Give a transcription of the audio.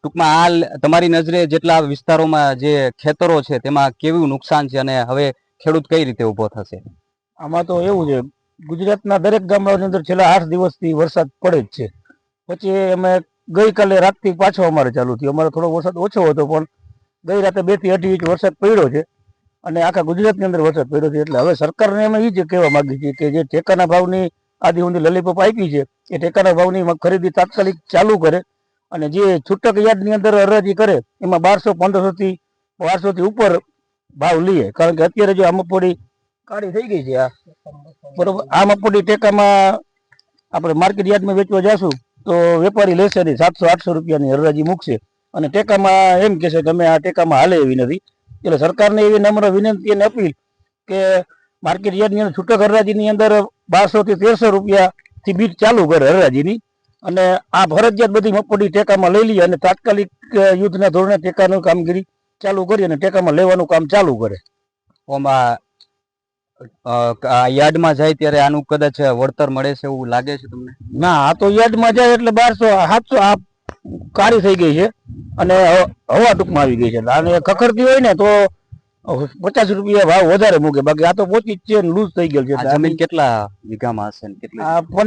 ટૂંકમાં તમારી નજરે જેટલા વિસ્તારોમાં જે ખેતરો છે તેમાં કેવું નુકસાન છે અને હવે ખેડૂત કઈ રીતે ઉભો થશે? આમાં તો એવું છે, ગુજરાતના દરેક ગામડાની અંદર છેલ્લા 8 દિવસથી વરસાદ પડે જ છે. પછી અમે ગઈકાલે રાતથી પાછો અમારે ચાલુ થયો. અમારે થોડો વરસાદ ઓછો હતો, પણ ગઈ રાતે 2 થી 2.5 ઇંચ વરસાદ પડ્યો છે અને આખા ગુજરાતની અંદર વરસાદ પડ્યો છે. એટલે હવે સરકારને અમે એ જ કહેવા માંગીએ છીએ કે જે ટેકાના ભાવની આદિ ઊંધી લોલીપોપ આપી છે એ ટેકાના ભાવની ખરીદી તાત્કાલિક ચાલુ કરે અને જે છૂટક યાર્ડની અંદર હરાજી કરે એમાં 1200, 1500 થી 1200 થી ઉપર ભાવ લઈએ. કારણ કે અત્યારે જો આ મગફળી કાળી થઈ ગઈ છે, આ બરોબર, આ મગફળી ટેકામાં આપણે માર્કેટ યાર્ડમાં વેચવા જશું તો વેપારી લેશે નહીં, 700-800 રૂપિયાની હરાજી મૂકશે અને ટેકામાં એમ કહેશે કે અમે આ ટેકામાં હાલે એવી નથી. એટલે સરકારને એવી નમ્ર વિનંતી અને અપીલ કે માર્કેટ યાર્ડની અંદર છૂટક હરાજીની અંદર 1200 થી 1300 રૂપિયાથી બીટ ચાલુ કરે હરાજીની અને આ ફરજિયાત બધી મગફળી ટેકામાં લઈ લઈએ અને તાત્કાલિક યુદ્ધના ધોરણે ટેકાનું કામગીરી ચાલુ કરી અને ટેકામાં લેવાનું કામ ચાલુ કરે. યાર્ડમાં જાય ત્યારે આનું કદાચ વળતર મળે છે એવું લાગે છે તમને? ના, આ તો યાર્ડમાં જાય એટલે 1200-700 આ કાળી થઈ ગઈ છે અને હવા ટૂંકમાં આવી ગઈ છે. અને ખખડતી હોય ને તો 50 રૂપિયા ભાવ વધારે મૂકે, બાકી આ તો પોચી જ છે, લૂઝ થઈ ગયેલ છે. જમીન કેટલા વીઘામાં હશે? આ